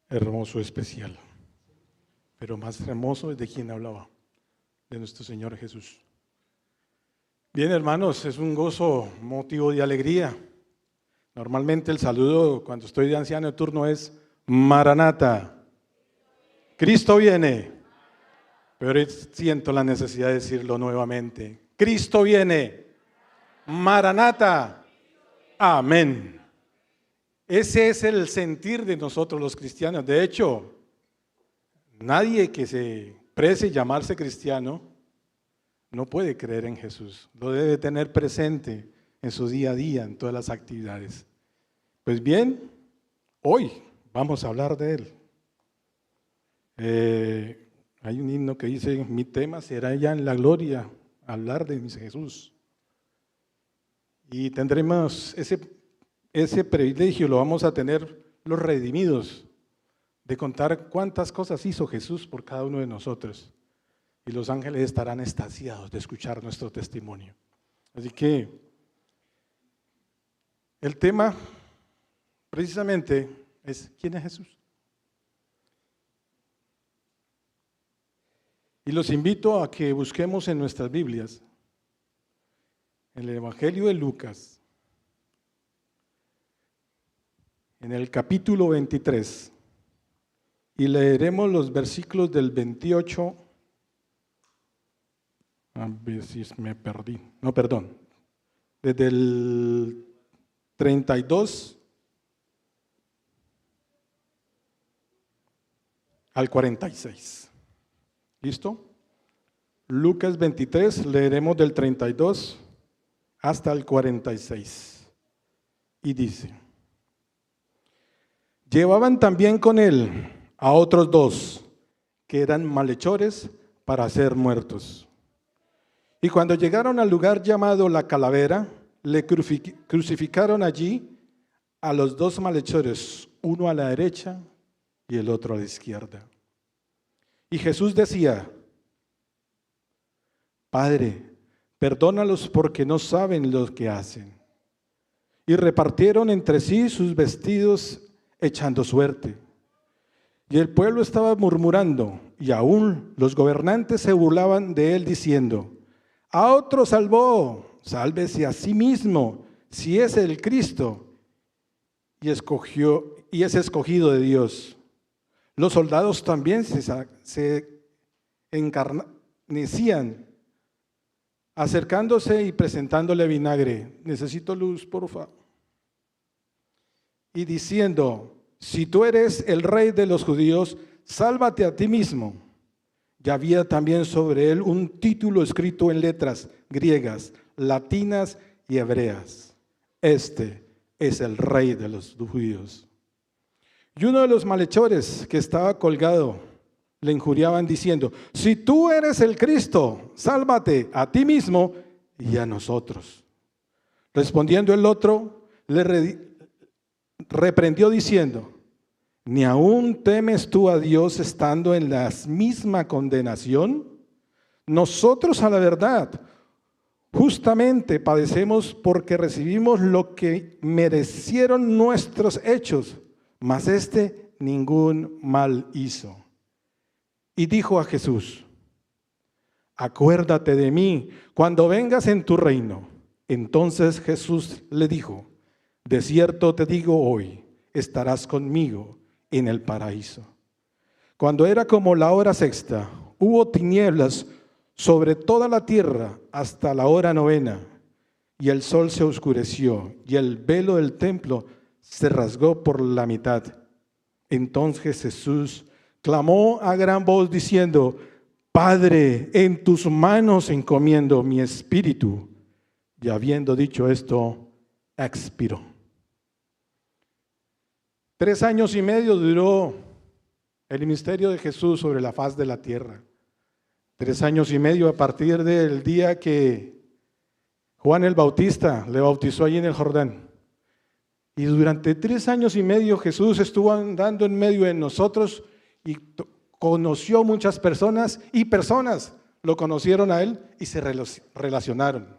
hermoso, especial. Pero más hermoso es de quien hablaba, de nuestro Señor Jesús. Bien, hermanos, es un gozo, motivo de alegría. Normalmente el saludo cuando estoy de anciano de turno es Maranata, Cristo viene. Pero siento la necesidad de decirlo nuevamente. Cristo viene, Maranata, amén. Ese es el sentir de nosotros los cristianos. De hecho, nadie que se precie llamarse cristiano no puede creer en Jesús. Lo debe tener presente en su día a día, en todas las actividades. Pues bien, hoy vamos a hablar de Él. Hay un himno que dice, mi tema será ya en la gloria, hablar de mi Jesús. Y tendremos ese privilegio, lo vamos a tener los redimidos, de contar cuántas cosas hizo Jesús por cada uno de nosotros. Y los ángeles estarán extasiados de escuchar nuestro testimonio. Así que el tema precisamente es ¿quién es Jesús? Y los invito a que busquemos en nuestras Biblias, en el Evangelio de Lucas, en el capítulo 23, y leeremos los versículos del 28, a ver si me perdí, no, perdón, desde el 32 al 46. ¿Listo? Lucas 23, leeremos del 32 hasta el 46. Y dice, llevaban también con él a otros dos, que eran malhechores para ser muertos. Y cuando llegaron al lugar llamado La Calavera, le crucificaron allí a los dos malhechores, uno a la derecha y el otro a la izquierda. Y Jesús decía, Padre, perdónalos porque no saben lo que hacen. Y repartieron entre sí sus vestidos echando suerte. Y el pueblo estaba murmurando, y aún los gobernantes se burlaban de él diciendo, a otro salvó, sálvese a sí mismo, si es el Cristo, y es escogido de Dios. Los soldados también se encarnecían, acercándose y presentándole vinagre. Necesito luz, por favor. Y diciendo, si tú eres el rey de los judíos, sálvate a ti mismo. Y había también sobre él un título escrito en letras griegas, latinas y hebreas. Este es el rey de los judíos. Y uno de los malhechores que estaba colgado le injuriaban diciendo, si tú eres el Cristo, sálvate a ti mismo y a nosotros. Respondiendo el otro, le reprendió diciendo, ¿ni aún temes tú a Dios estando en la misma condenación? Nosotros a la verdad, justamente padecemos porque recibimos lo que merecieron nuestros hechos, mas este ningún mal hizo. Y dijo a Jesús, acuérdate de mí cuando vengas en tu reino. Entonces Jesús le dijo, de cierto te digo hoy, estarás conmigo en el paraíso. Cuando era como la hora sexta, hubo tinieblas sobre toda la tierra hasta la hora novena, y el sol se oscureció, y el velo del templo se rasgó por la mitad. Entonces Jesús clamó a gran voz diciendo, Padre, en tus manos encomiendo mi espíritu. Y habiendo dicho esto, expiró. 3 años y medio duró el ministerio de Jesús sobre la faz de la tierra. 3 años y medio a partir del día que Juan el Bautista le bautizó allí en el Jordán. Y durante 3 años y medio Jesús estuvo andando en medio de nosotros y conoció muchas personas y personas lo conocieron a él y se relacionaron.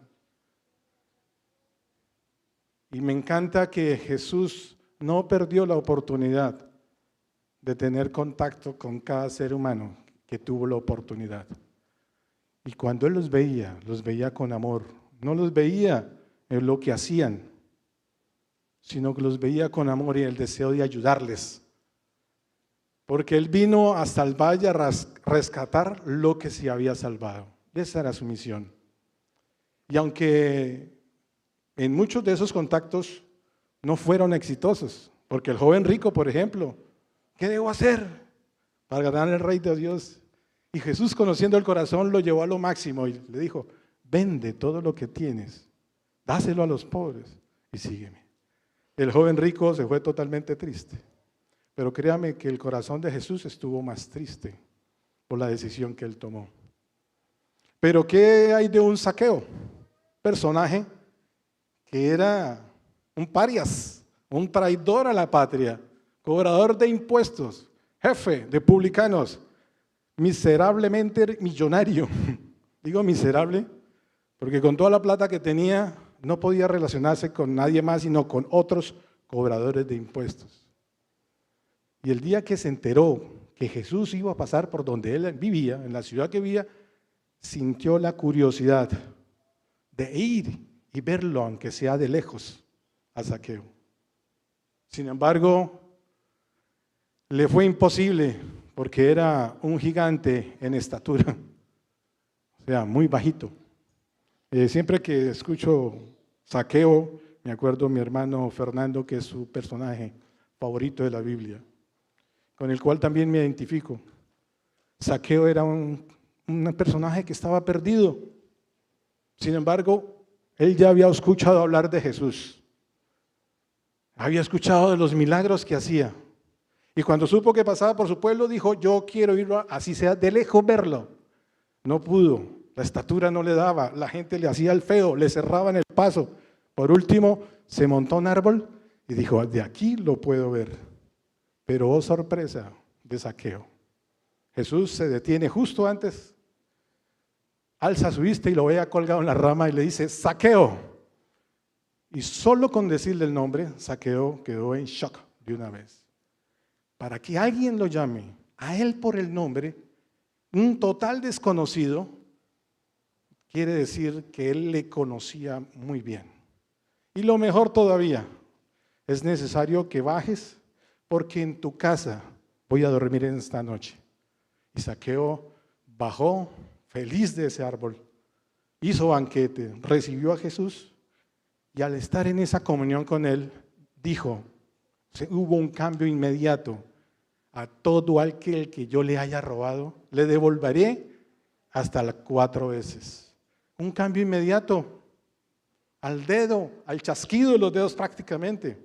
Y me encanta que Jesús no perdió la oportunidad de tener contacto con cada ser humano que tuvo la oportunidad. Y cuando él los veía con amor. No los veía en lo que hacían, sino que los veía con amor y el deseo de ayudarles. Porque él vino a salvar y a rescatar lo que se había salvado. Esa era su misión. Y aunque en muchos de esos contactos no fueron exitosos, porque el joven rico, por ejemplo, ¿qué debo hacer para ganar el reino de Dios? Y Jesús, conociendo el corazón, lo llevó a lo máximo y le dijo: vende todo lo que tienes, dáselo a los pobres y sígueme. El joven rico se fue totalmente triste, pero créame que el corazón de Jesús estuvo más triste por la decisión que él tomó. Pero ¿qué hay de un Zaqueo? Personaje que era un parias, un traidor a la patria, cobrador de impuestos, jefe de publicanos, miserablemente millonario. Digo miserable porque con toda la plata que tenía no podía relacionarse con nadie más sino con otros cobradores de impuestos. Y el día que se enteró que Jesús iba a pasar por donde él vivía, en la ciudad que vivía, sintió la curiosidad de ir y verlo, aunque sea de lejos, a Zaqueo. Sin embargo, le fue imposible porque era un gigante en estatura, o sea, muy bajito. Siempre que escucho Zaqueo, me acuerdo de mi hermano Fernando, que es su personaje favorito de la Biblia, con el cual también me identifico. Zaqueo era un personaje que estaba perdido. Sin embargo, él ya había escuchado hablar de Jesús. Había escuchado de los milagros que hacía. Y cuando supo que pasaba por su pueblo, dijo: yo quiero ir, así sea de lejos, verlo. No pudo, la estatura no le daba, la gente le hacía el feo, le cerraban el paso. Por último, se montó a un árbol y dijo: de aquí lo puedo ver. Pero oh sorpresa de Zaqueo. Jesús se detiene justo antes, alza su vista y lo ve colgado en la rama y le dice: Zaqueo. Y solo con decirle el nombre, Zaqueo quedó en shock de una vez. Para que alguien lo llame a él por el nombre, un total desconocido, quiere decir que él le conocía muy bien. Y lo mejor todavía, es necesario que bajes porque en tu casa voy a dormir en esta noche. Y Zaqueo bajó feliz de ese árbol, hizo banquete, recibió a Jesús y al estar en esa comunión con él, dijo, hubo un cambio inmediato: a todo aquel que yo le haya robado, le devolveré hasta las 4 veces. Un cambio inmediato, al dedo, al chasquido de los dedos prácticamente.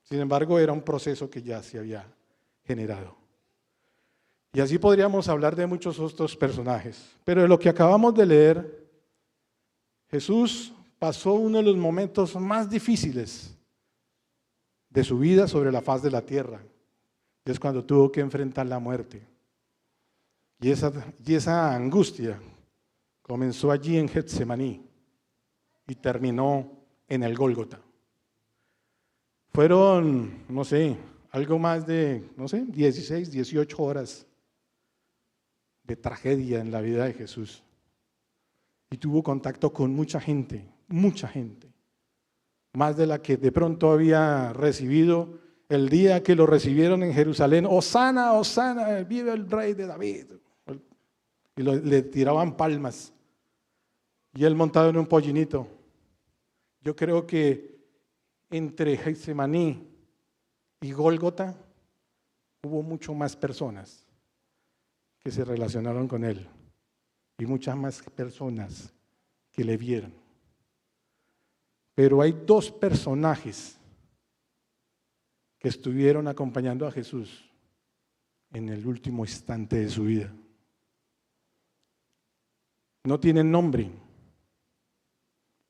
Sin embargo, era un proceso que ya se había generado. Y así podríamos hablar de muchos otros personajes. Pero de lo que acabamos de leer, Jesús pasó uno de los momentos más difíciles de su vida sobre la faz de la tierra. Es cuando tuvo que enfrentar la muerte. Y esa angustia comenzó allí en Getsemaní y terminó en el Gólgota. Fueron, no sé, algo más de, 16, 18 horas de tragedia en la vida de Jesús. Y tuvo contacto con mucha gente, más de la que de pronto había recibido el día que lo recibieron en Jerusalén. Hosana, Hosana, vive el rey de David. Y le tiraban palmas. Y él montado en un pollinito. Yo creo que entre Getsemaní y Gólgota hubo mucho más personas que se relacionaron con él y muchas más personas que le vieron. Pero hay 2 personajes que estuvieron acompañando a Jesús en el último instante de su vida. No tienen nombre,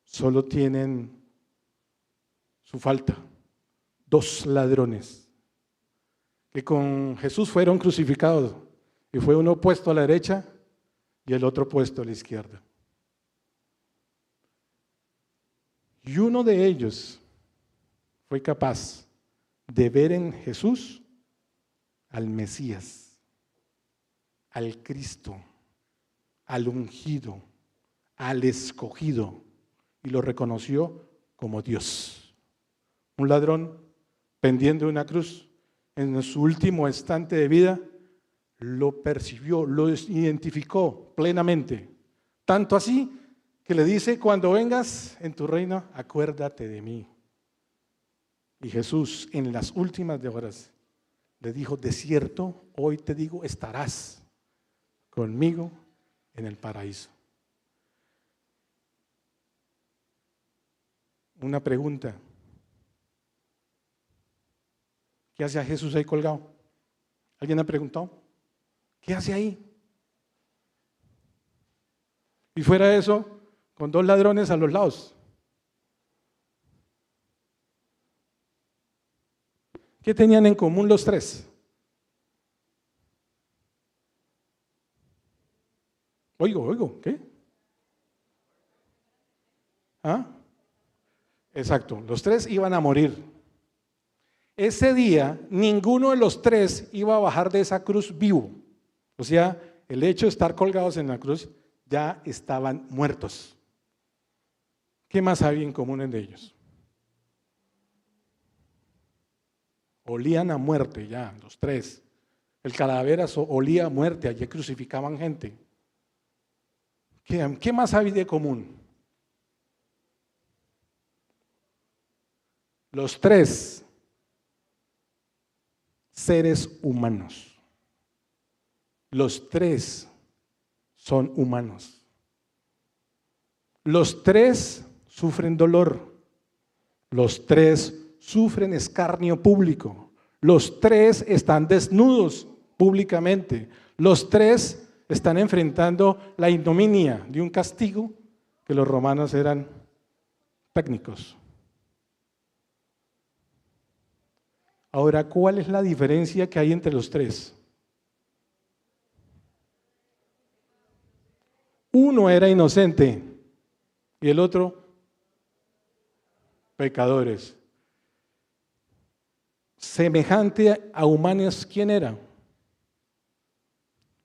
solo tienen su falta. 2 ladrones que con Jesús fueron crucificados y fue uno puesto a la derecha y el otro puesto a la izquierda. Y uno de ellos fue capaz de ver en Jesús al Mesías, al Cristo, al ungido, al escogido, y lo reconoció como Dios. Un ladrón pendiendo de una cruz en su último instante de vida, lo percibió, lo identificó plenamente. Tanto así que le dice: cuando vengas en tu reino, acuérdate de mí. Y Jesús, en las últimas de horas, le dijo: de cierto, hoy te digo, estarás conmigo en el paraíso. Una pregunta: ¿qué hace Jesús ahí colgado? ¿Alguien ha preguntado? ¿Qué hace ahí? Y fuera de eso, con dos ladrones a los lados. ¿Qué tenían en común los tres? Oigo, ¿qué? ¿Ah? Exacto, los tres iban a morir. Ese día, ninguno de los tres iba a bajar de esa cruz vivo. O sea, el hecho de estar colgados en la cruz, ya estaban muertos. ¿Qué más había en común entre ellos? Olían a muerte ya, los tres. El cadáver olía a muerte, allí crucificaban gente. ¿Qué más había de común? Los tres seres humanos. Los tres son humanos. Los tres sufren dolor. Los tres sufren escarnio público. Los tres están desnudos públicamente. Los tres están enfrentando la ignominia de un castigo que los romanos eran técnicos. Ahora, ¿cuál es la diferencia que hay entre los tres? Uno era inocente y el otro pecadores. Semejante a humanos, ¿quién era?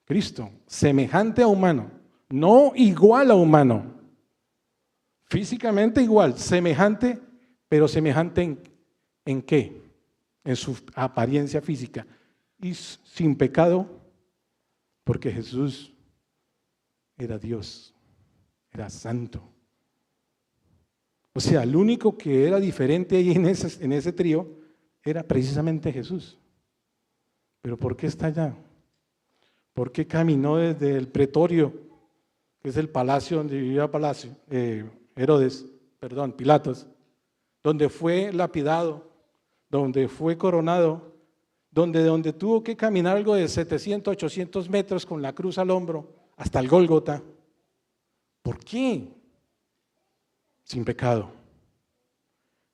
Cristo. Semejante a humano, no igual a humano. Físicamente igual, semejante, pero semejante ¿en qué? En su apariencia física. Y sin pecado, porque Jesús era Dios, era santo. O sea, el único que era diferente ahí en ese trío era precisamente Jesús. ¿Pero por qué está allá? ¿Por qué caminó desde el pretorio, que es el palacio donde vivía Pilatos, donde fue lapidado, donde fue coronado, donde tuvo que caminar algo de 700, 800 metros con la cruz al hombro, hasta el Gólgota? ¿Por qué? Sin pecado.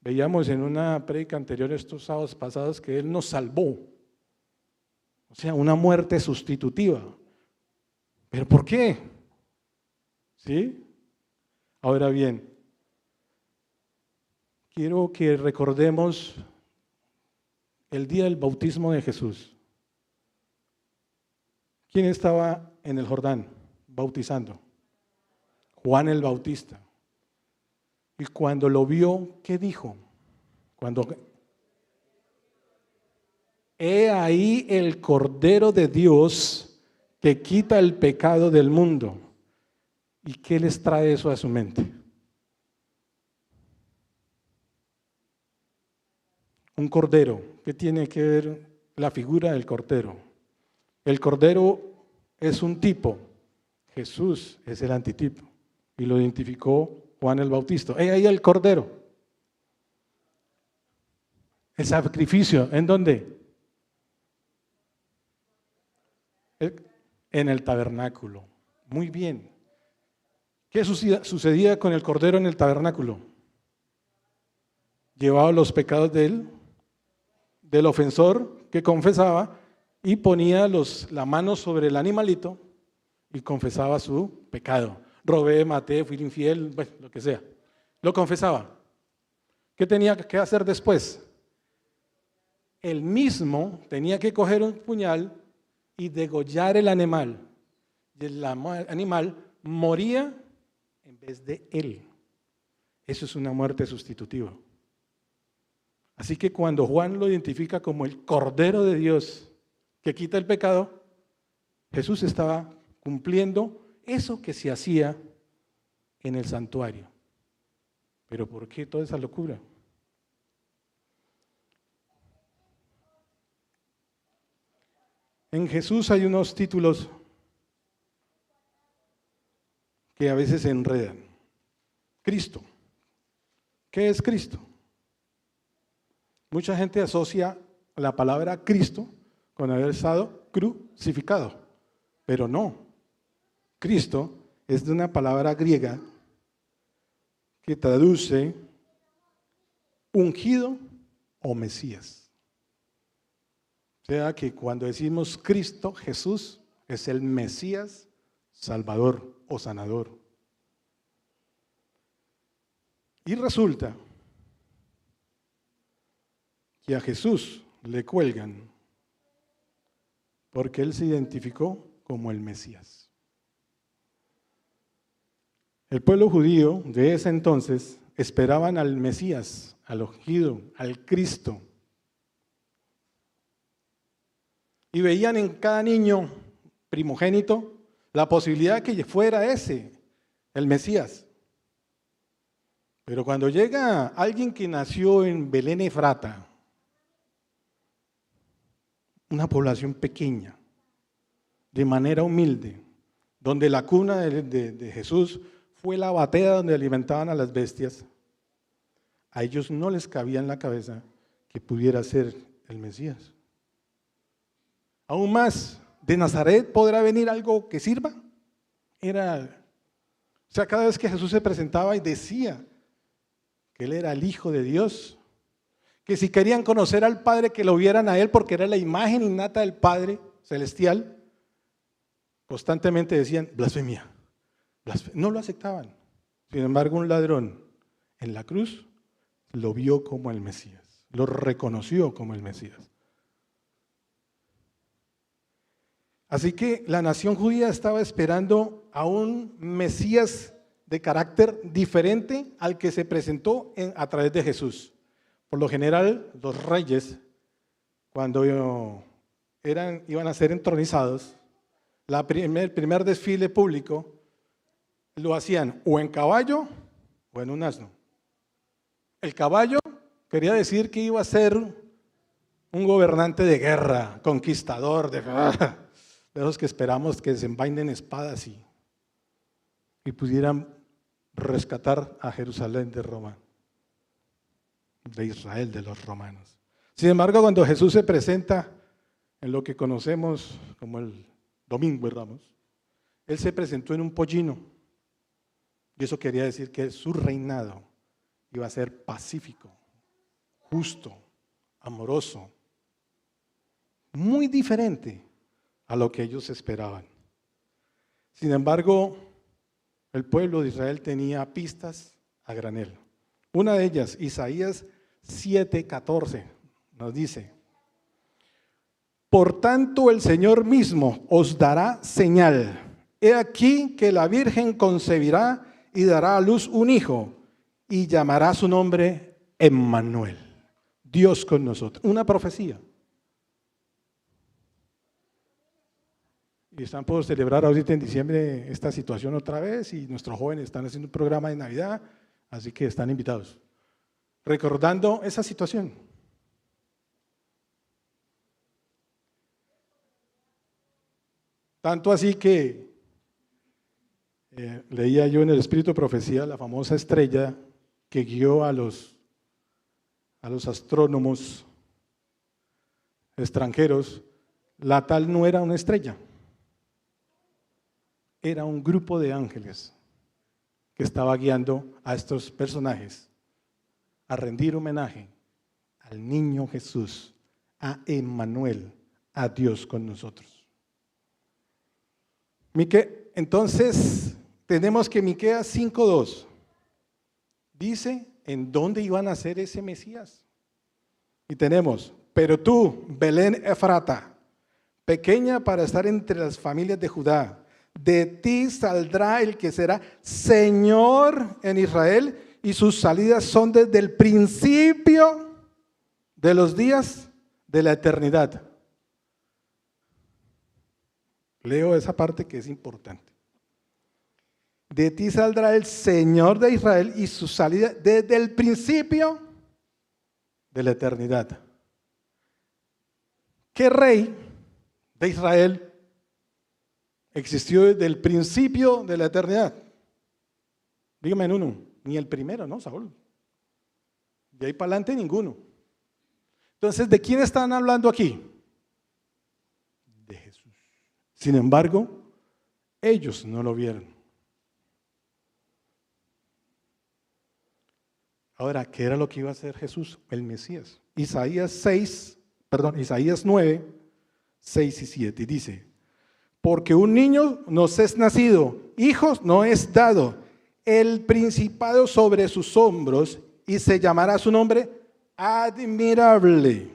Veíamos en una prédica anterior estos sábados pasados que Él nos salvó. O sea, una muerte sustitutiva. ¿Pero por qué? ¿Sí? Ahora bien, quiero que recordemos el día del bautismo de Jesús. ¿Quién estaba en el Jordán bautizando? Juan el Bautista. Y cuando lo vio, ¿qué dijo? He ahí el Cordero de Dios que quita el pecado del mundo. ¿Y qué les trae eso a su mente? Un cordero. ¿Qué tiene que ver la figura del cordero? El cordero es un tipo. Jesús es el antitipo. Y lo identificó Juan el Bautista. He ahí el cordero. El sacrificio, ¿en dónde? En el tabernáculo. Muy bien. ¿Qué sucedía con el cordero en el tabernáculo? Llevaba los pecados del ofensor que confesaba y ponía la mano sobre el animalito y confesaba su pecado. Robé, maté, fui infiel, bueno, lo que sea. Lo confesaba. ¿Qué tenía que hacer después? él mismo tenía que coger un puñal y degollar el animal. Y el animal moría en vez de él. Eso es una muerte sustitutiva. Así que cuando Juan lo identifica como el Cordero de Dios que quita el pecado, Jesús estaba cumpliendo eso que se hacía en el santuario. ¿Pero por qué toda esa locura? En Jesús hay unos títulos que a veces se enredan. Cristo. ¿Qué es Cristo? Mucha gente asocia la palabra Cristo con haber estado crucificado, pero no. Cristo es de una palabra griega que traduce ungido o Mesías. O sea que cuando decimos Cristo, Jesús es el Mesías, Salvador o sanador. Y resulta que a Jesús le cuelgan porque él se identificó como el Mesías. El pueblo judío de ese entonces esperaban al Mesías, al ungido, al Cristo. Y veían en cada niño primogénito la posibilidad de que fuera ese, el Mesías. Pero cuando llega alguien que nació en Belén Efrata, una población pequeña, de manera humilde, donde la cuna de Jesús fue la batea donde alimentaban a las bestias, a ellos no les cabía en la cabeza que pudiera ser el Mesías. Aún más, ¿de Nazaret podrá venir algo que sirva? O sea, cada vez que Jesús se presentaba y decía que él era el Hijo de Dios, que si querían conocer al Padre, que lo vieran a él, porque era la imagen innata del Padre celestial, constantemente decían blasfemia. No lo aceptaban. Sin embargo, un ladrón en la cruz lo vio como el Mesías, lo reconoció como el Mesías. Así que la nación judía estaba esperando a un Mesías de carácter diferente al que se presentó a través de Jesús. Por lo general, los reyes, cuando iban a ser entronizados, el primer desfile público lo hacían o en caballo o en un asno. El caballo quería decir que iba a ser un gobernante de guerra, conquistador, de esos que esperamos que desenvainen espadas y pudieran rescatar a Jerusalén de Roma, de Israel, de los romanos. Sin embargo, cuando Jesús se presenta en lo que conocemos como el Domingo de Ramos, él se presentó en un pollino, y eso quería decir que su reinado iba a ser pacífico, justo, amoroso, muy diferente a lo que ellos esperaban. Sin embargo, el pueblo de Israel tenía pistas a granel. Una de ellas, Isaías 7:14, nos dice: por tanto el Señor mismo os dará señal. He aquí que la Virgen concebirá y dará a luz un hijo, y llamará su nombre Emmanuel, Dios con nosotros. Una profecía. Y están por celebrar ahorita en diciembre esta situación otra vez, y nuestros jóvenes están haciendo un programa de Navidad, así que están invitados, recordando esa situación. Tanto así que leía yo en el Espíritu de Profecía la famosa estrella que guió a los astrónomos extranjeros. La tal no era una estrella, era un grupo de ángeles que estaba guiando a estos personajes a rendir homenaje al niño Jesús, a Emmanuel, a Dios con nosotros. Entonces, tenemos que Miqueas 5:2 dice en dónde iban a ser ese Mesías. Y tenemos Pero tú, Belén Efrata, pequeña para estar entre las familias de Judá, de ti saldrá el que será Señor en Israel, y sus salidas son desde el principio de los días de la eternidad. Leo esa parte que es importante. De ti saldrá el Señor de Israel y su salida desde el principio de la eternidad. ¿Qué rey de Israel existió desde el principio de la eternidad? Dígame en uno. Ni el primero, ¿no, Saúl? De ahí para adelante ninguno. Entonces, ¿de quién están hablando aquí? De Jesús. Sin embargo, ellos no lo vieron. Ahora, ¿qué era lo que iba a hacer Jesús? El Mesías. Isaías 9, 6 y 7. Y dice: porque un niño nos es nacido, hijos nos es dado, el principado sobre sus hombros, y se llamará su nombre admirable,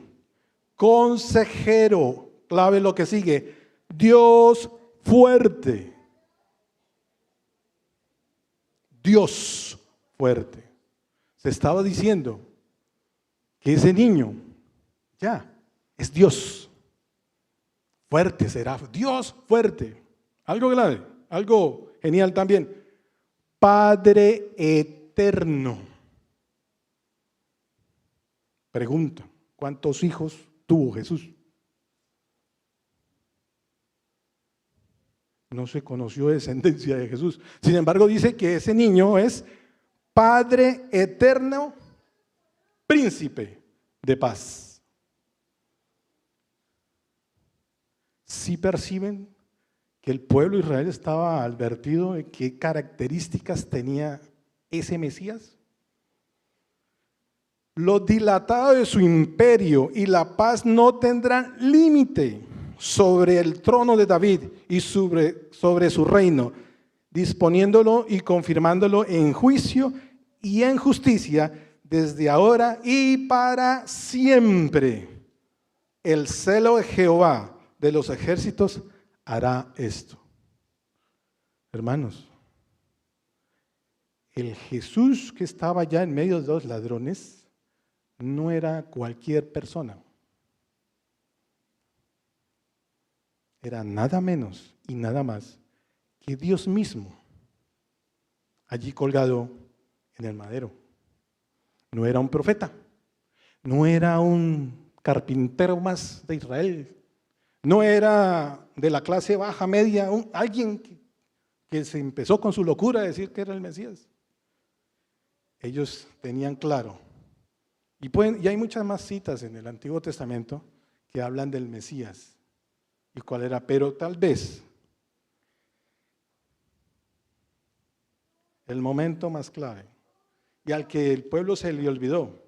consejero, clave lo que sigue, Dios fuerte. Dios fuerte. Se estaba diciendo que ese niño ya es Dios. Fuerte será, Dios fuerte. Algo grave, algo genial también. Padre eterno. Pregunta, ¿cuántos hijos tuvo Jesús? No se conoció descendencia de Jesús. Sin embargo, dice que ese niño es Padre eterno, príncipe de paz. ¿Sí perciben que el pueblo de Israel estaba advertido de qué características tenía ese Mesías? Lo dilatado de su imperio y la paz no tendrán límite sobre el trono de David y sobre su reino, disponiéndolo y confirmándolo en juicio y en justicia desde ahora y para siempre. El celo de Jehová de los ejércitos hará esto. Hermanos, el Jesús que estaba ya en medio de los ladrones no era cualquier persona. Era nada menos y nada más que Dios mismo, allí colgado en el madero. No era un profeta, no era un carpintero más de Israel, no era de la clase baja, media, alguien que se empezó con su locura a decir que era el Mesías. Ellos tenían claro, y hay muchas más citas en el Antiguo Testamento que hablan del Mesías y cuál era, pero tal vez el momento más clave y al que el pueblo se le olvidó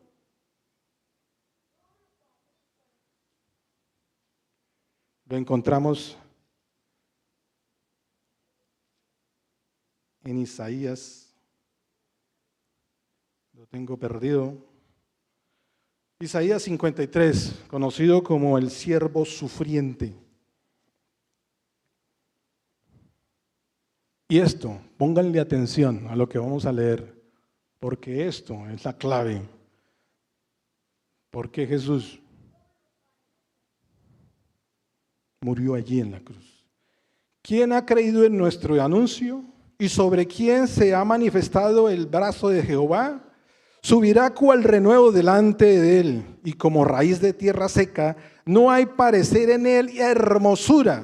lo encontramos en Isaías. Lo tengo perdido. Isaías 53, conocido como el siervo sufriente. Y esto, pónganle atención a lo que vamos a leer, porque esto es la clave. ¿Por qué Jesús murió allí en la cruz? ¿Quién ha creído en nuestro anuncio? ¿Y sobre quién se ha manifestado el brazo de Jehová? Subirá cual renuevo delante de él, y como raíz de tierra seca, no hay parecer en él y hermosura.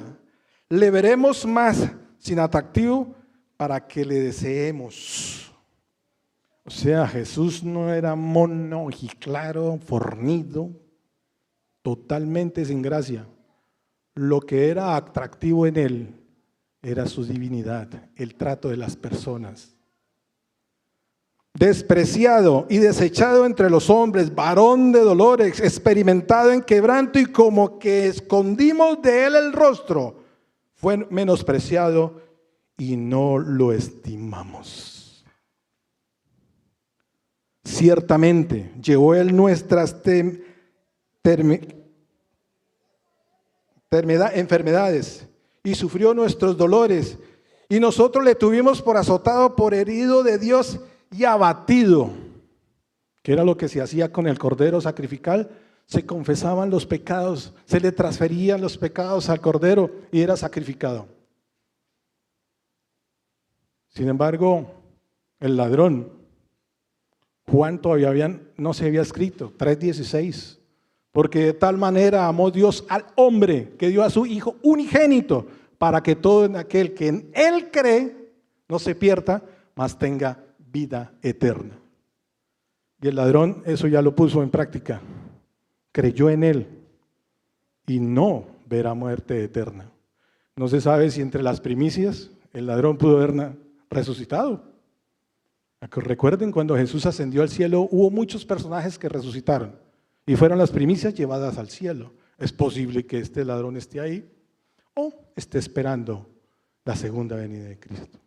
Le veremos más sin atractivo para que le deseemos. O sea, Jesús no era mono y claro, fornido, totalmente sin gracia. Lo que era atractivo en él era su divinidad, el trato de las personas. Despreciado y desechado entre los hombres, varón de dolores, experimentado en quebranto y como que escondimos de él el rostro, fue menospreciado y no lo estimamos. Ciertamente llevó él nuestras enfermedades y sufrió nuestros dolores. Y nosotros le tuvimos por azotado, por herido de Dios y abatido. Que era lo que se hacía con el cordero sacrificial. Se confesaban los pecados, se le transferían los pecados al cordero y era sacrificado. Sin embargo, el ladrón, Juan todavía no se había escrito, 3:16, porque de tal manera amó Dios al hombre que dio a su Hijo unigénito, para que todo aquel que en Él cree no se pierda, mas tenga vida eterna. Y el ladrón eso ya lo puso en práctica, creyó en Él y no verá muerte eterna. No se sabe si entre las primicias el ladrón pudo haber resucitado. Recuerden, cuando Jesús ascendió al cielo, hubo muchos personajes que resucitaron y fueron las primicias llevadas al cielo. Es posible que este ladrón esté ahí o esté esperando la segunda venida de Cristo.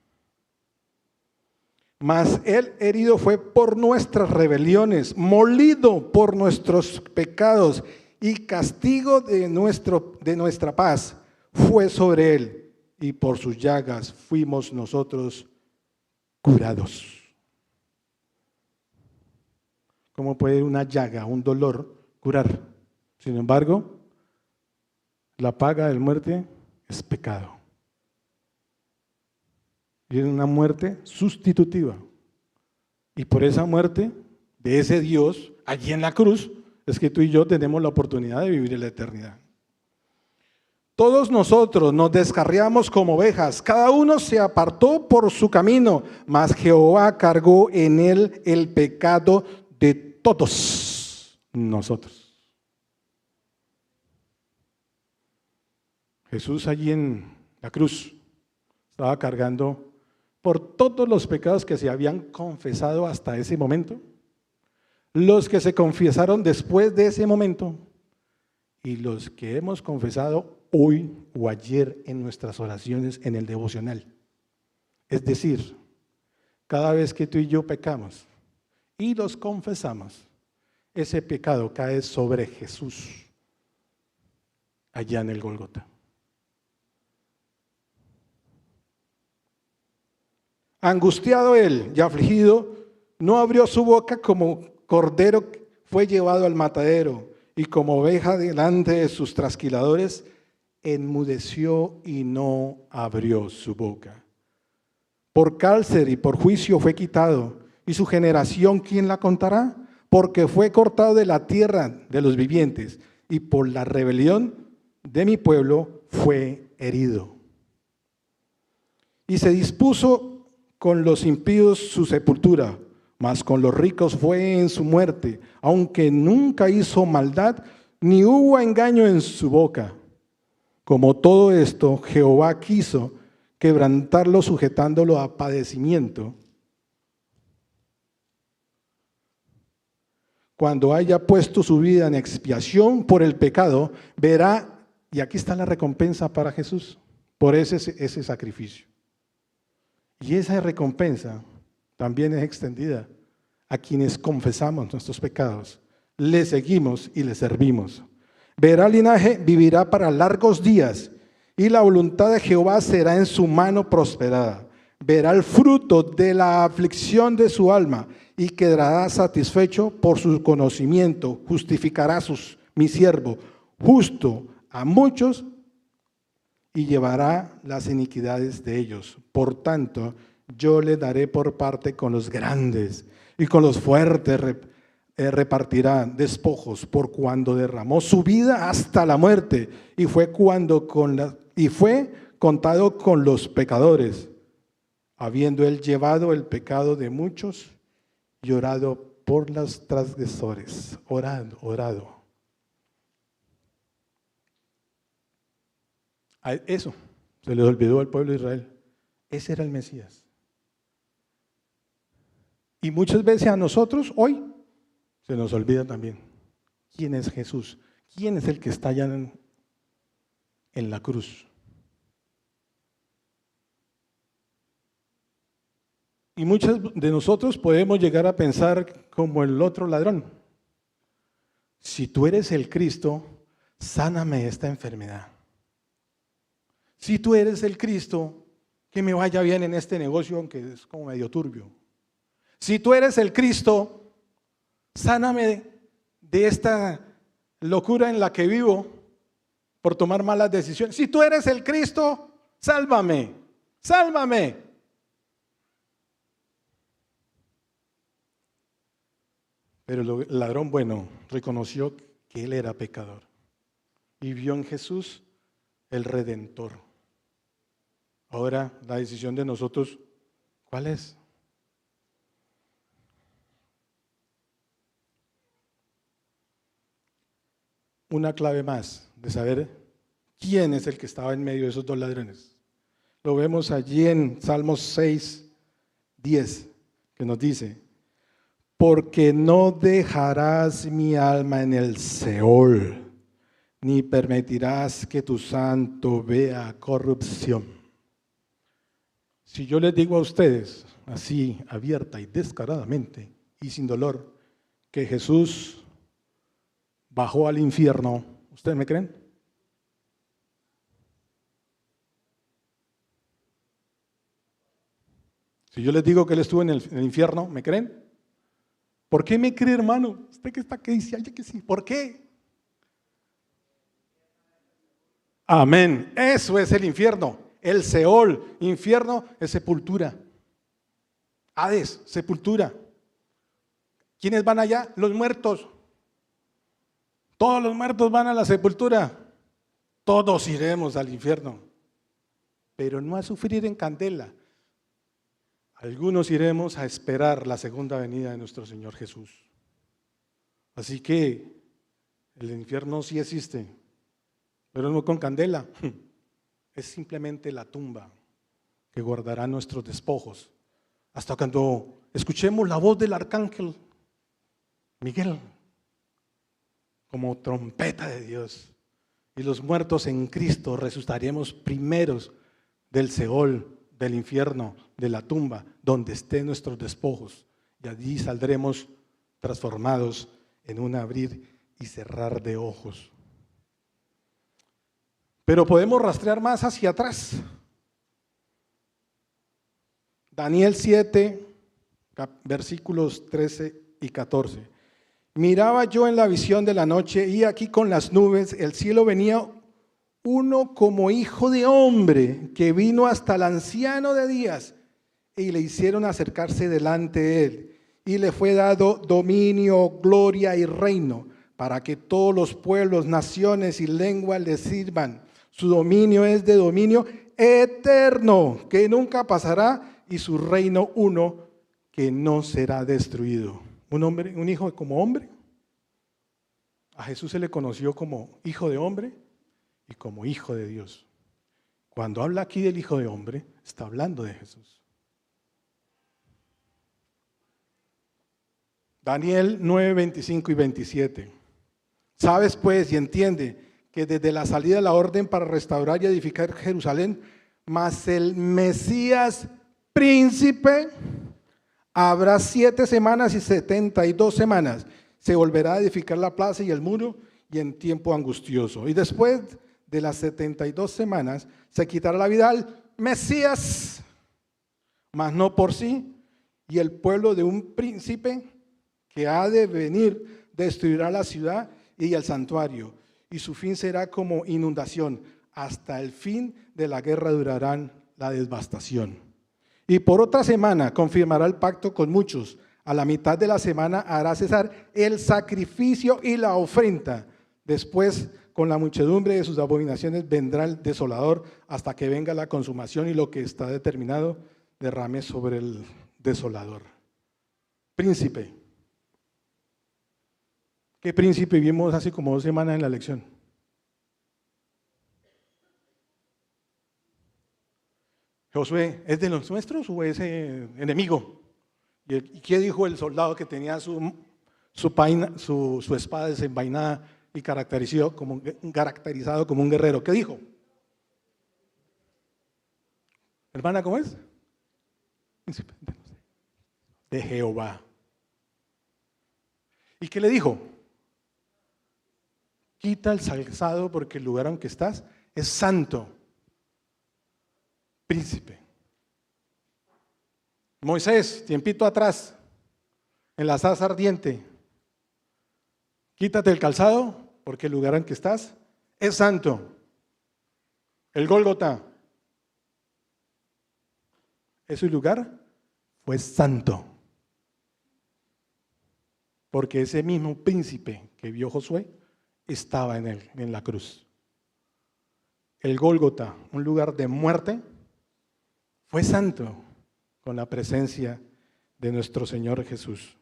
Mas Él herido fue por nuestras rebeliones, molido por nuestros pecados, y castigo de nuestra paz fue sobre Él, y por sus llagas fuimos nosotros curados. ¿Cómo puede una llaga, un dolor, curar? Sin embargo, la paga de la muerte es pecado. Y es una muerte sustitutiva. Y por esa muerte de ese Dios, allí en la cruz, es que tú y yo tenemos la oportunidad de vivir en la eternidad. Todos nosotros nos descarriamos como ovejas, cada uno se apartó por su camino, mas Jehová cargó en él el pecado de todos nosotros. Jesús allí en la cruz estaba cargando por todos los pecados que se habían confesado hasta ese momento, los que se confesaron después de ese momento y los que hemos confesado hoy o ayer en nuestras oraciones en el devocional. Es decir, cada vez que tú y yo pecamos y los confesamos, ese pecado cae sobre Jesús allá en el Gólgota. Angustiado él y afligido, no abrió su boca, como cordero fue llevado al matadero, y como oveja delante de sus trasquiladores, enmudeció y no abrió su boca. Por cárcel y por juicio fue quitado, y su generación, ¿quién la contará? Porque fue cortado de la tierra de los vivientes, y por la rebelión de mi pueblo fue herido. Y se dispuso con los impíos su sepultura, mas con los ricos fue en su muerte, aunque nunca hizo maldad, ni hubo engaño en su boca. Como todo esto, Jehová quiso quebrantarlo, sujetándolo a padecimiento. Cuando haya puesto su vida en expiación por el pecado, verá, y aquí está la recompensa para Jesús, por ese sacrificio. Y esa recompensa también es extendida a quienes confesamos nuestros pecados, le seguimos y le servimos. Verá el linaje, vivirá para largos días, y la voluntad de Jehová será en su mano prosperada. Verá el fruto de la aflicción de su alma y quedará satisfecho por su conocimiento. Justificará mi siervo justo a muchos y llevará las iniquidades de ellos. Por tanto, yo le daré por parte con los grandes, y con los fuertes repartirá despojos, por cuando derramó su vida hasta la muerte, y fue contado con los pecadores, habiendo él llevado el pecado de muchos y orado por los transgresores. Orado. Eso se les olvidó al pueblo de Israel. Ese era el Mesías. Y muchas veces a nosotros hoy se nos olvida también quién es Jesús, quién es el que está allá en la cruz. Y muchos de nosotros podemos llegar a pensar como el otro ladrón: si tú eres el Cristo, sáname esta enfermedad. Si tú eres el Cristo, que me vaya bien en este negocio, aunque es como medio turbio. Si tú eres el Cristo, sáname de esta locura en la que vivo por tomar malas decisiones. Si tú eres el Cristo, sálvame, sálvame. Pero el ladrón bueno reconoció que él era pecador y vio en Jesús el Redentor. Ahora la decisión de nosotros, ¿cuál es? Una clave más de saber quién es el que estaba en medio de esos dos ladrones. Lo vemos allí en Salmos 6, 10, que nos dice: porque no dejarás mi alma en el Seol, ni permitirás que tu santo vea corrupción. Si yo les digo a ustedes, así abierta y descaradamente y sin dolor, que Jesús bajó al infierno, ¿ustedes me creen? Si yo les digo que Él estuvo en el infierno, ¿me creen? ¿Por qué me cree, hermano? Usted que está que dice, ay, que sí. ¿Por qué? Amén. Eso es el infierno. El Seol, infierno, es sepultura. Hades, sepultura. ¿Quiénes van allá? Los muertos. Todos los muertos van a la sepultura. Todos iremos al infierno, pero no a sufrir en candela. Algunos iremos a esperar la segunda venida de nuestro Señor Jesús. Así que el infierno sí existe, pero no con candela. Es simplemente la tumba que guardará nuestros despojos hasta cuando escuchemos la voz del arcángel Miguel como trompeta de Dios, y los muertos en Cristo resucitaremos primeros del Seol, del infierno, de la tumba, donde estén nuestros despojos, y allí saldremos transformados en un abrir y cerrar de ojos. Pero podemos rastrear más hacia atrás. Daniel 7, versículos 13 y 14. Miraba yo en la visión de la noche, y aquí con las nubes el cielo venía uno como hijo de hombre, que vino hasta el anciano de días, y le hicieron acercarse delante de él, y le fue dado dominio, gloria y reino, para que todos los pueblos, naciones y lenguas le sirvan. Su dominio es de dominio eterno, que nunca pasará, y su reino uno, que no será destruido. Un hombre, un hijo como hombre. A Jesús se le conoció como hijo de hombre y como hijo de Dios. Cuando habla aquí del hijo de hombre, está hablando de Jesús. Daniel 9, 25 y 27. Sabes pues y entiende que desde la salida de la orden para restaurar y edificar Jerusalén, mas el Mesías príncipe habrá 7 semanas y 72 semanas. Se volverá a edificar la plaza y el muro, y en tiempo angustioso. Y después de las 72 semanas se quitará la vida al Mesías, mas no por sí, y el pueblo de un príncipe que ha de venir destruirá la ciudad y el santuario, y su fin será como inundación. Hasta el fin de la guerra durarán la devastación. Y por otra semana confirmará el pacto con muchos. A la mitad de la semana hará cesar el sacrificio y la ofrenda. Después, con la muchedumbre de sus abominaciones, vendrá el desolador hasta que venga la consumación, y lo que está determinado derrame sobre el desolador. Príncipe. ¿Qué príncipe vimos hace como 2 semanas en la lección? Josué, ¿es de los nuestros o es enemigo? ¿Y qué dijo el soldado que tenía su espada desenvainada y caracterizado como un guerrero? ¿Qué dijo? Hermana, ¿cómo es? De Jehová. ¿Y qué le dijo? Quita el calzado porque el lugar en que estás es santo. príncipe. Moisés, tiempito atrás, en la zarza ardiente, quítate el calzado, porque el lugar en que estás es santo. El Gólgota, ese lugar fue santo, porque ese mismo príncipe que vio Josué estaba en la cruz. El Gólgota, un lugar de muerte, fue santo con la presencia de nuestro Señor Jesús.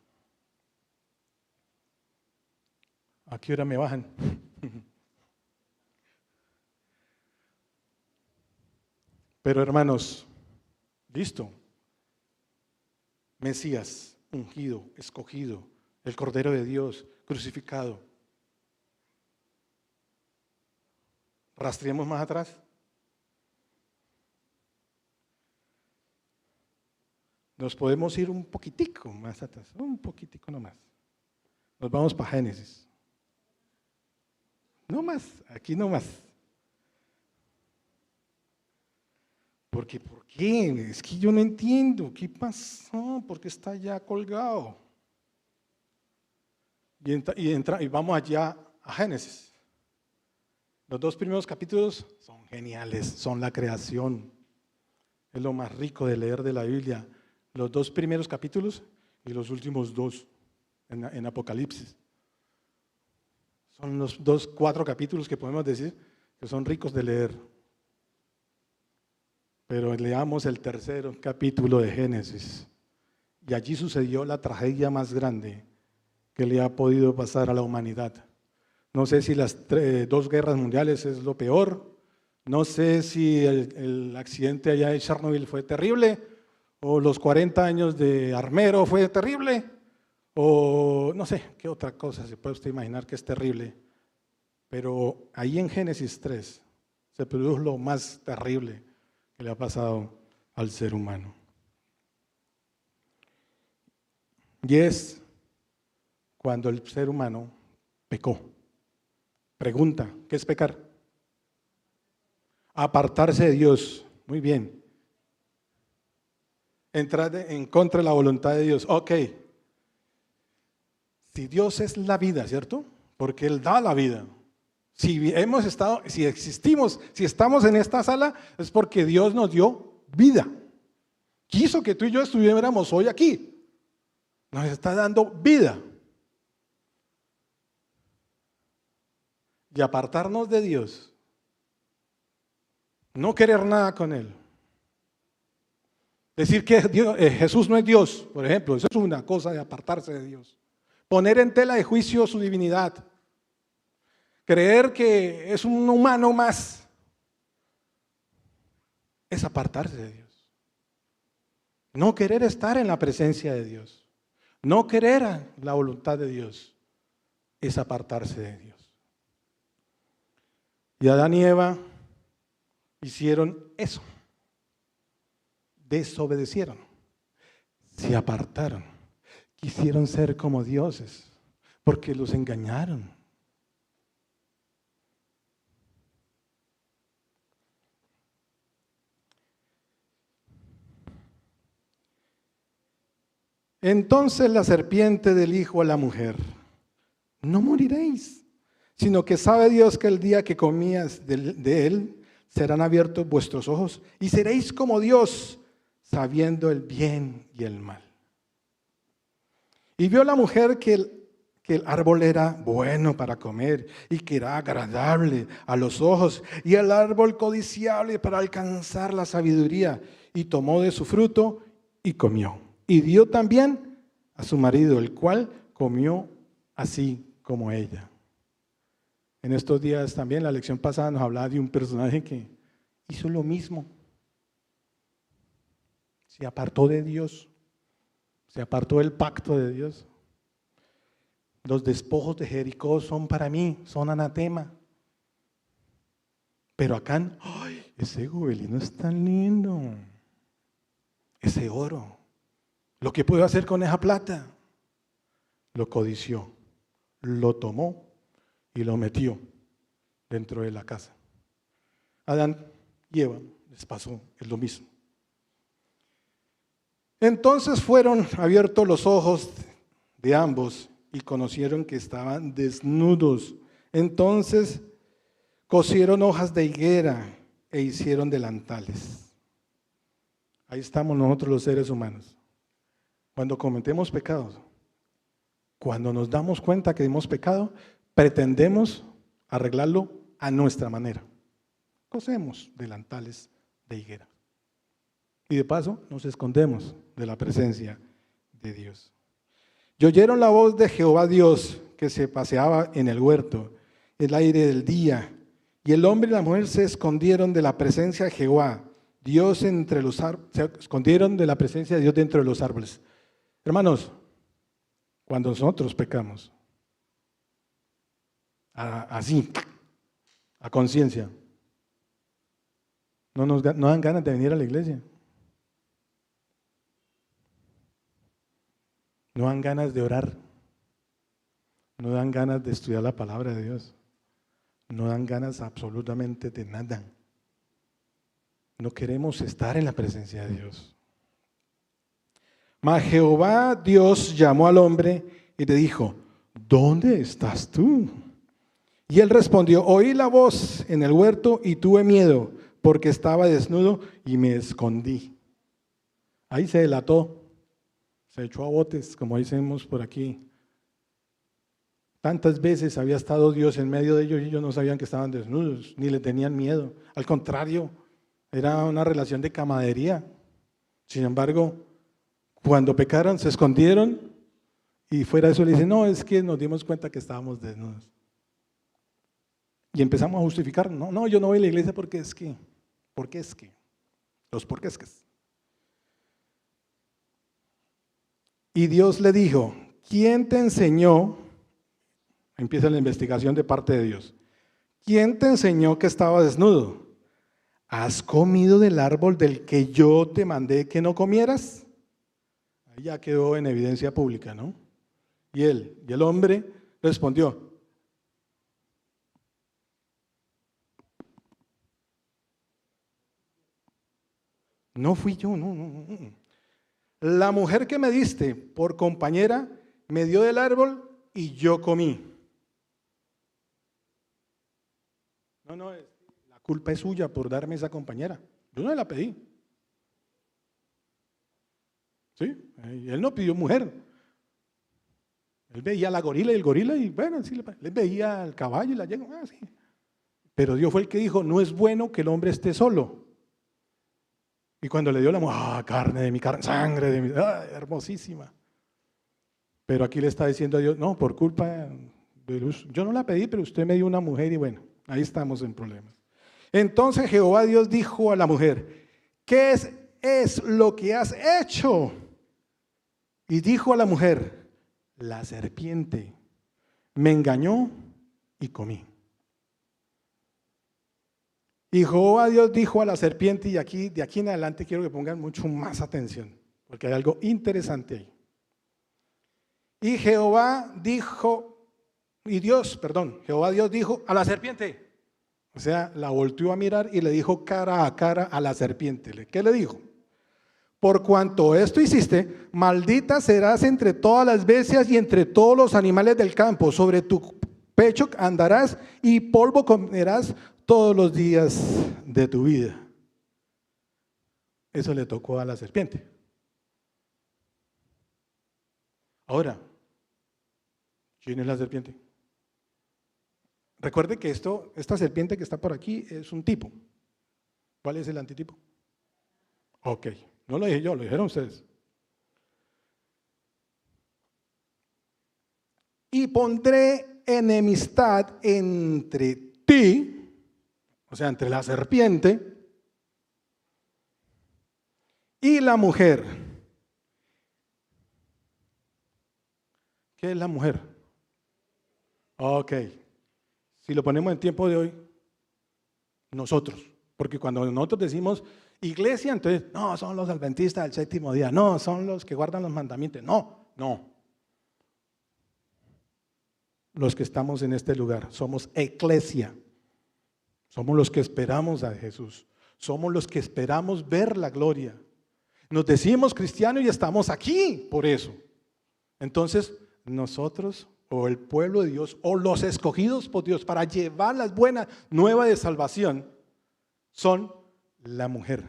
¿A qué hora me bajan? Pero hermanos, listo. Mesías, ungido, escogido, el Cordero de Dios, crucificado. Rastreemos más atrás. Nos podemos ir un poquitico más atrás, un poquitico nomás. Nos vamos para Génesis. No más, aquí no más. Porque, ¿por qué? Es que yo no entiendo. ¿Qué pasó? ¿Por qué está ya colgado? Y vamos allá a Génesis. Los 2 primeros capítulos son geniales, son la creación. Es lo más rico de leer de la Biblia. Los 2 primeros capítulos y los últimos 2 en Apocalipsis. Son los 4 capítulos que podemos decir que son ricos de leer. Pero leamos el 3er capítulo de Génesis. Y allí sucedió la tragedia más grande que le ha podido pasar a la humanidad. No sé si las 2 guerras mundiales es lo peor. No sé si el accidente allá de Chernobyl fue terrible, o los 40 años de Armero fue terrible, o no sé qué otra cosa se puede usted imaginar que es terrible. Pero ahí en Génesis 3 se produjo lo más terrible que le ha pasado al ser humano. Y es cuando el ser humano pecó. Pregunta, ¿qué es pecar? Apartarse de Dios. Muy bien. Entrar en contra de la voluntad de Dios. Ok. Si Dios es la vida, ¿cierto? Porque Él da la vida. Si existimos, si estamos en esta sala, es porque Dios nos dio vida. Quiso que tú y yo estuviéramos hoy aquí. Nos está dando vida. Y apartarnos de Dios, no querer nada con Él, decir que Jesús no es Dios, por ejemplo, eso es una cosa de apartarse de Dios. Poner en tela de juicio su divinidad, creer que es un humano más, es apartarse de Dios. No querer estar en la presencia de Dios, no querer la voluntad de Dios, es apartarse de Dios. Y Adán y Eva hicieron eso, desobedecieron, se apartaron, quisieron ser como dioses, porque los engañaron. Entonces la serpiente dijo a la mujer: no moriréis, sino que sabe Dios que el día que comías de él, serán abiertos vuestros ojos y seréis como Dios, sabiendo el bien y el mal. Y vio la mujer que el árbol era bueno para comer y que era agradable a los ojos, y el árbol codiciable para alcanzar la sabiduría, y tomó de su fruto y comió. Y dio también a su marido, el cual comió así como ella. En estos días también, la lección pasada nos hablaba de un personaje que hizo lo mismo. Se apartó de Dios, se apartó del pacto de Dios. Los despojos de Jericó son para mí, son anatema. Pero Acán, ¡ay! Ese gobelino es tan lindo. Ese oro. Lo que puedo hacer con esa plata. Lo codició, lo tomó y lo metió dentro de la casa. Adán y Eva les pasó, es lo mismo. Entonces fueron abiertos los ojos de ambos y conocieron que estaban desnudos. Entonces cosieron hojas de higuera e hicieron delantales. Ahí estamos nosotros los seres humanos. Cuando cometemos pecados, cuando nos damos cuenta que hemos pecado, pretendemos arreglarlo a nuestra manera. Cosemos delantales de higuera. Y de paso nos escondemos de la presencia de Dios. Y oyeron la voz de Jehová Dios que se paseaba en el huerto, el aire del día. Y el hombre y la mujer se escondieron de la presencia de Jehová, Dios entre los árboles, se escondieron de la presencia de Dios dentro de los árboles. Hermanos, cuando nosotros pecamos, así, a conciencia, no dan ganas de venir a la iglesia. No dan ganas de orar. No dan ganas de estudiar la palabra de Dios. No dan ganas absolutamente de nada. No queremos estar en la presencia de Dios. Mas Jehová Dios llamó al hombre y le dijo: ¿dónde estás tú? Y él respondió: oí la voz en el huerto y tuve miedo, porque estaba desnudo y me escondí. Ahí se delató, se echó a botes, como decimos por aquí. Tantas veces había estado Dios en medio de ellos y ellos no sabían que estaban desnudos, ni le tenían miedo. Al contrario, era una relación de camaradería. Sin embargo, cuando pecaron, se escondieron y fuera de eso le dicen: no, es que nos dimos cuenta que estábamos desnudos. Y empezamos a justificar: no, yo no voy a la iglesia porque es que, los porque es que. Y Dios le dijo: ¿quién te enseñó? Empieza la investigación de parte de Dios. ¿Quién te enseñó que estaba desnudo? ¿Has comido del árbol del que yo te mandé que no comieras? Ahí ya quedó en evidencia pública, ¿no? Y el hombre respondió: no fui yo, no. La mujer que me diste por compañera me dio del árbol y yo comí. No, la culpa es suya por darme esa compañera. Yo no la pedí. ¿Sí? Él no pidió mujer. Él veía la gorila y el gorila y bueno, sí, él veía el caballo y la yegua, sí. Pero Dios fue el que dijo: no es bueno que el hombre esté solo. Y cuando le dio la mujer: carne de mi carne, sangre de mi, hermosísima. Pero aquí le está diciendo a Dios: no, por culpa de Luz, yo no la pedí, pero usted me dio una mujer y bueno, ahí estamos en problemas. Entonces Jehová Dios dijo a la mujer: ¿qué es lo que has hecho? Y dijo a la mujer: la serpiente me engañó y comí. Y Jehová Dios dijo a la serpiente, y aquí, de aquí en adelante quiero que pongan mucho más atención, porque hay algo interesante ahí. Y Jehová Dios dijo a la serpiente, o sea, la volteó a mirar y le dijo cara a cara a la serpiente. ¿Qué le dijo? Por cuanto esto hiciste, maldita serás entre todas las bestias y entre todos los animales del campo. Sobre tu pecho andarás y polvo comerás todos los días de tu vida. Eso le tocó a la serpiente. Ahora, ¿quién es la serpiente? Recuerde que esta serpiente que está por aquí es un tipo. ¿Cuál es el antitipo? Ok, no lo dije yo, lo dijeron ustedes. Y pondré enemistad entre ti, o sea, entre la serpiente y la mujer. ¿Qué es la mujer? Ok, si lo ponemos en tiempo de hoy, nosotros, porque cuando nosotros decimos iglesia, entonces, no, son los adventistas del séptimo día, no, son los que guardan los mandamientos, no. Los que estamos en este lugar, somos eclesia, somos los que esperamos a Jesús, somos los que esperamos ver la gloria. Nos decimos cristianos y estamos aquí por eso. Entonces, nosotros o el pueblo de Dios o los escogidos por Dios para llevar las buenas nuevas de salvación son la mujer.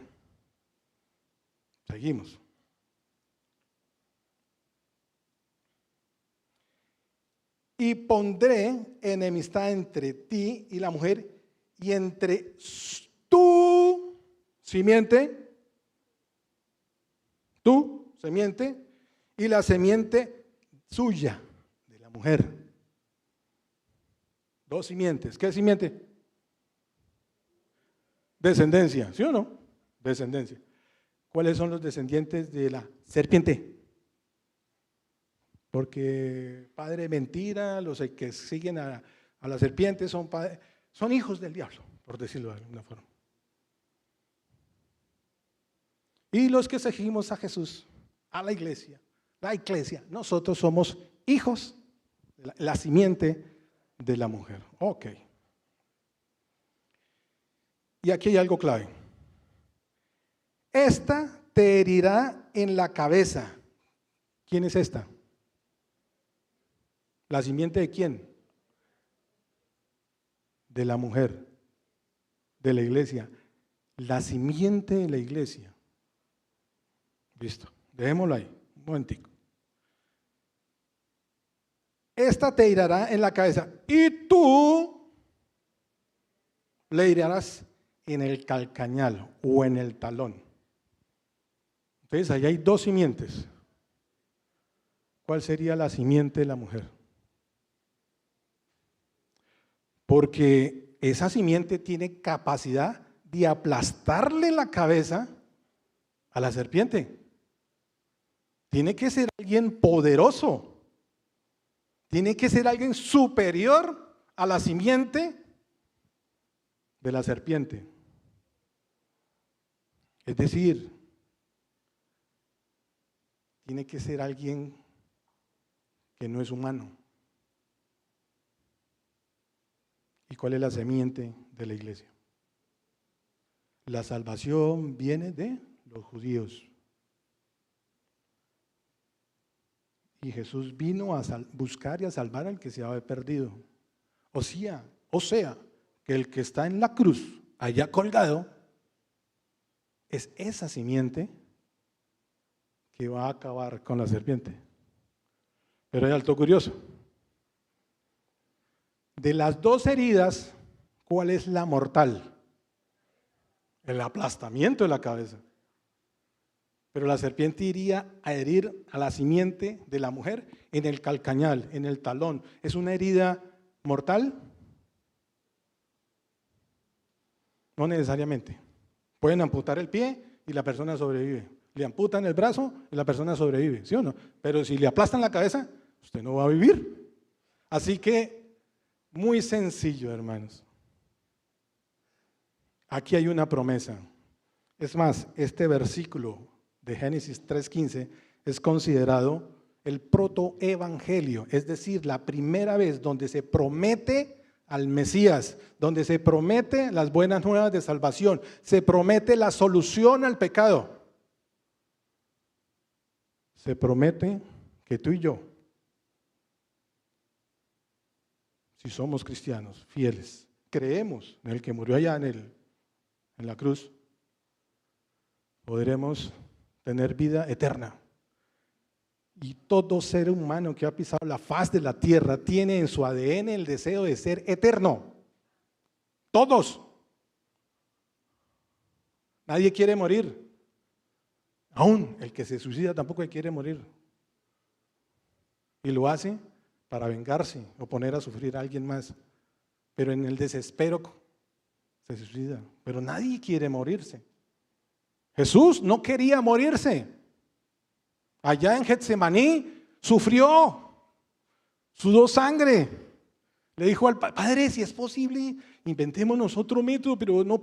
Seguimos. Y pondré enemistad entre ti y la mujer, y entre tu simiente, y la simiente suya, de la mujer. Dos simientes. ¿Qué simiente? Descendencia, ¿sí o no? Descendencia. ¿Cuáles son los descendientes de la serpiente? Porque padre de mentira, los que siguen a la serpiente son hijos del diablo, por decirlo de alguna forma. Y los que seguimos a Jesús, a la iglesia, nosotros somos hijos, la simiente de la mujer. Ok. Y aquí hay algo clave. Esta te herirá en la cabeza. ¿Quién es esta? ¿La simiente de quién? De la mujer, de la iglesia. La simiente de la iglesia. Listo, dejémoslo ahí, un momentico. Esta te herirá en la cabeza y tú le herirás en el calcañal o en el talón. Entonces, ahí hay dos simientes. ¿Cuál sería la simiente de la mujer? Porque esa simiente tiene capacidad de aplastarle la cabeza a la serpiente. Tiene que ser alguien poderoso. Tiene que ser alguien superior a la simiente de la serpiente. Es decir, tiene que ser alguien que no es humano. ¿Y cuál es la simiente de la iglesia? La salvación viene de los judíos. Y Jesús vino a buscar y a salvar al que se había perdido. O sea, que el que está en la cruz, allá colgado, es esa simiente que va a acabar con la serpiente. Pero hay algo curioso. De las dos heridas, ¿cuál es la mortal? El aplastamiento de la cabeza. Pero la serpiente iría a herir a la simiente de la mujer en el calcañal, en el talón. ¿Es una herida mortal? No necesariamente. Pueden amputar el pie y la persona sobrevive. Le amputan el brazo y la persona sobrevive, ¿sí o no? Pero si le aplastan la cabeza, usted no va a vivir. Así que, muy sencillo, hermanos. Aquí hay una promesa. Es más, este versículo de Génesis 3:15 es considerado el protoevangelio, es decir, la primera vez donde se promete al Mesías, donde se promete las buenas nuevas de salvación, se promete la solución al pecado. Se promete que tú y yo, si somos cristianos fieles, creemos en el que murió allá en la cruz, podremos tener vida eterna. Y todo ser humano que ha pisado la faz de la tierra tiene en su ADN el deseo de ser eterno. Todos. Nadie quiere morir. Aún el que se suicida tampoco quiere morir. Y lo hace para vengarse o poner a sufrir a alguien más. Pero en el desespero se suicida. Pero nadie quiere morirse. Jesús no quería morirse. Allá en Getsemaní sufrió, sudó sangre. Le dijo al Padre, si es posible, inventémonos otro método, pero no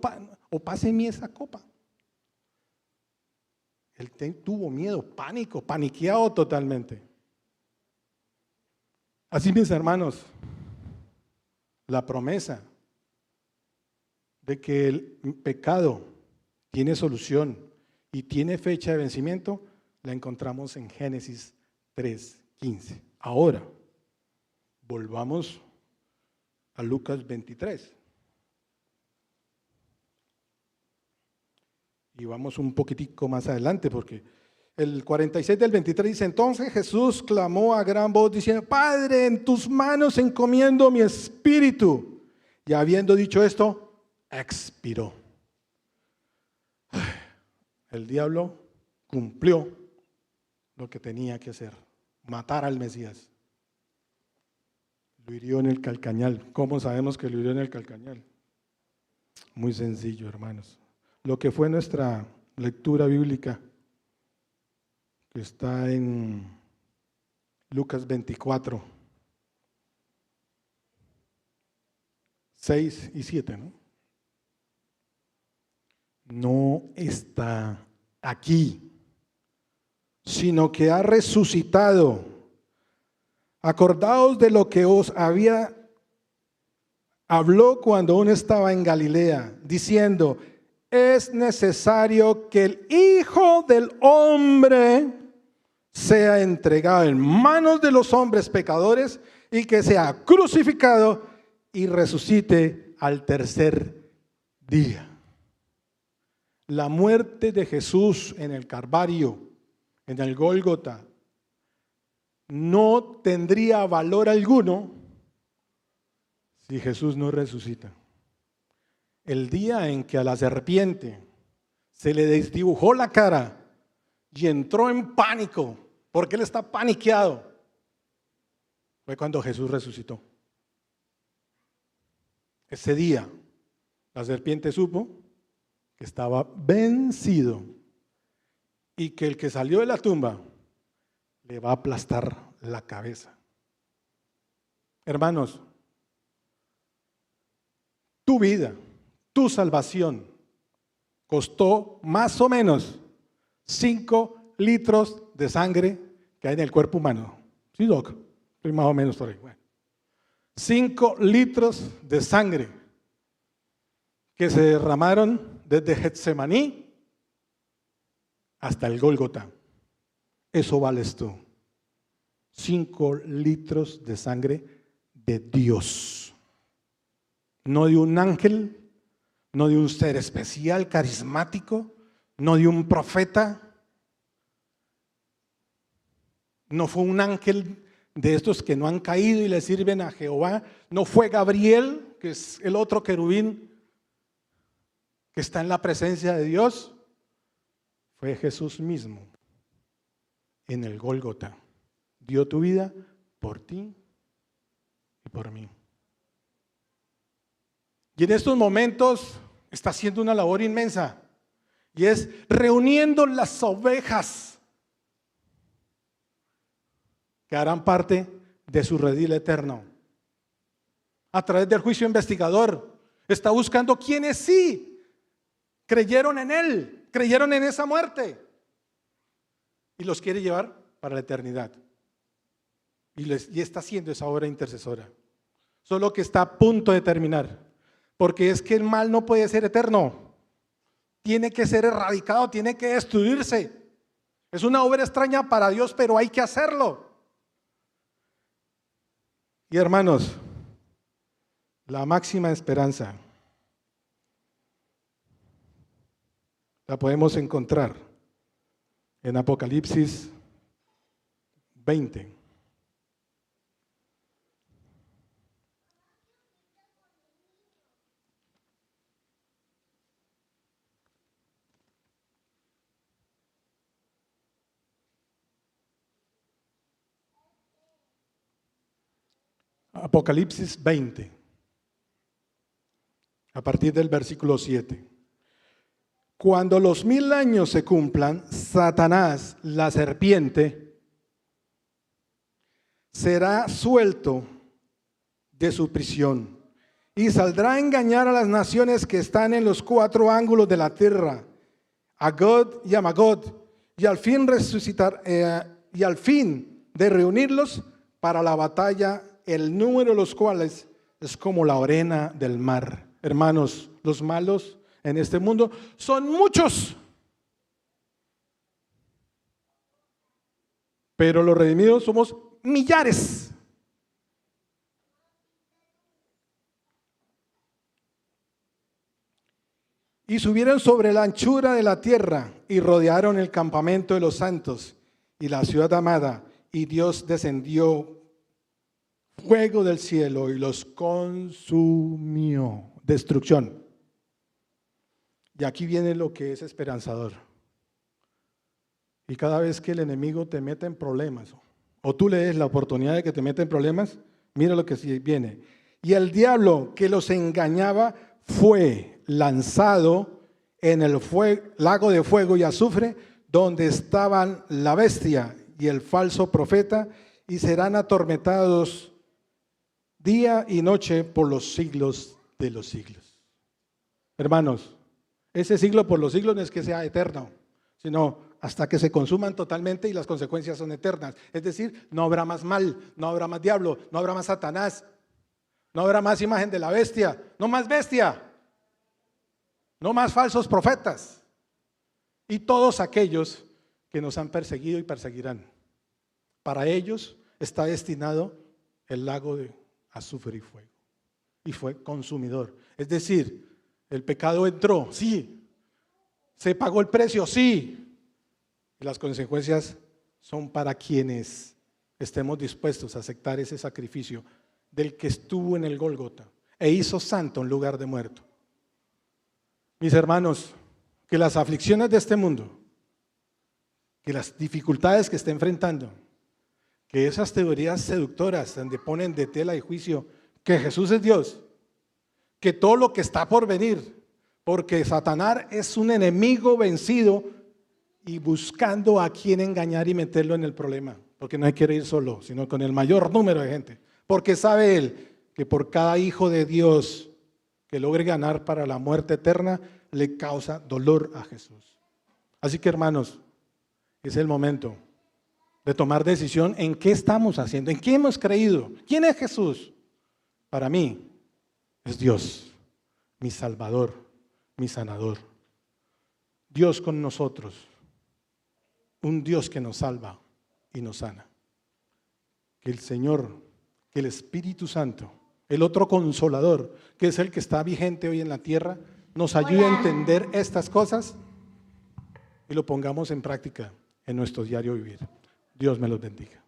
o pásenme esa copa. Él tuvo miedo, pánico, paniqueado totalmente. Así, mis hermanos, la promesa de que el pecado tiene solución y tiene fecha de vencimiento, la encontramos en Génesis 3:15. Ahora, volvamos a Lucas 23. Y vamos un poquitico más adelante, porque el 46 del 23 dice: entonces Jesús clamó a gran voz diciendo: Padre, en tus manos encomiendo mi espíritu. Y habiendo dicho esto, expiró. El diablo cumplió lo que tenía que hacer: matar al Mesías. Lo hirió en el calcañal. ¿Cómo sabemos que lo hirió en el calcañal? Muy sencillo, hermanos. Lo que fue nuestra lectura bíblica, que está en Lucas 24, 6 y 7, ¿no? No está aquí, sino que ha resucitado. Acordaos de lo que os habló cuando aún estaba en Galilea, diciendo: es necesario que el Hijo del Hombre sea entregado en manos de los hombres pecadores y que sea crucificado y resucite al tercer día. La muerte de Jesús en el Calvario, en el Gólgota, no tendría valor alguno si Jesús no resucita. El día en que a la serpiente se le desdibujó la cara y entró en pánico, porque él está paniqueado, fue cuando Jesús resucitó. Ese día la serpiente supo que estaba vencido y que el que salió de la tumba le va a aplastar la cabeza. Hermanos, tu vida, tu salvación costó más o menos 5 litros de sangre que hay en el cuerpo humano. Sí, Doc, estoy más o menos por ahí. Bueno, 5 litros de sangre que se derramaron desde Getsemaní hasta el Gólgota. Eso vales tú. 5 litros de sangre de Dios. No de un ángel, no de un ser especial, carismático, no de un profeta. No fue un ángel de estos que no han caído y le sirven a Jehová. No fue Gabriel, que es el otro querubín que está en la presencia de Dios. Fue Jesús mismo en el Gólgota. Dio tu vida por ti y por mí. Y en estos momentos está haciendo una labor inmensa, y es reuniendo las ovejas que harán parte de su redil eterno. A través del juicio investigador está buscando quienes sí creyeron en él, creyeron en esa muerte, y los quiere llevar para la eternidad. Y está haciendo esa obra intercesora, solo que está a punto de terminar, porque es que el mal no puede ser eterno, tiene que ser erradicado, tiene que destruirse. Es una obra extraña para Dios, pero hay que hacerlo. Y hermanos, la máxima esperanza la podemos encontrar en Apocalipsis 20. Apocalipsis 20, a partir del versículo 7. Cuando los 1000 años se cumplan, Satanás, la serpiente, será suelto de su prisión y saldrá a engañar a las naciones que están en los 4 ángulos de la tierra, a Gog y a Magog, y al fin de reunirlos para la batalla, el número de los cuales es como la arena del mar. Hermanos, los malos en este mundo son muchos. Pero los redimidos somos millares. Y subieron sobre la anchura de la tierra y rodearon el campamento de los santos y la ciudad amada. Y Dios descendió fuego del cielo y los consumió. Destrucción. Y aquí viene lo que es esperanzador. Y cada vez que el enemigo te mete en problemas, o tú le des la oportunidad de que te meta en problemas, mira lo que viene. Y el diablo que los engañaba fue lanzado en el lago de fuego y azufre, donde estaban la bestia y el falso profeta, y serán atormentados día y noche por los siglos de los siglos. Hermanos, ese siglo por los siglos no es que sea eterno, sino hasta que se consuman totalmente y las consecuencias son eternas. Es decir, no habrá más mal, no habrá más diablo, no habrá más Satanás, no habrá más imagen de la bestia, no más bestia, no más falsos profetas y todos aquellos que nos han perseguido y perseguirán. Para ellos está destinado el lago de azufre y fuego, y fue consumidor. Es decir, el pecado entró, sí, se pagó el precio, sí, y las consecuencias son para quienes estemos dispuestos a aceptar ese sacrificio del que estuvo en el Gólgota e hizo santo en lugar de muerto. Mis hermanos, que las aflicciones de este mundo, que las dificultades que está enfrentando, que esas teorías seductoras donde ponen de tela y juicio que Jesús es Dios, que todo lo que está por venir, porque Satanás es un enemigo vencido y buscando a quien engañar y meterlo en el problema, porque no quiere ir solo, sino con el mayor número de gente, porque sabe él que por cada hijo de Dios que logre ganar para la muerte eterna, le causa dolor a Jesús. Así que hermanos, es el momento de tomar decisión en qué estamos haciendo, en qué hemos creído. ¿Quién es Jesús? Para mí es Dios, mi Salvador, mi sanador. Dios con nosotros, un Dios que nos salva y nos sana. Que el Señor, que el Espíritu Santo, el otro consolador, que es el que está vigente hoy en la tierra, nos ayude a entender estas cosas y lo pongamos en práctica en nuestro diario vivir. Dios me los bendiga.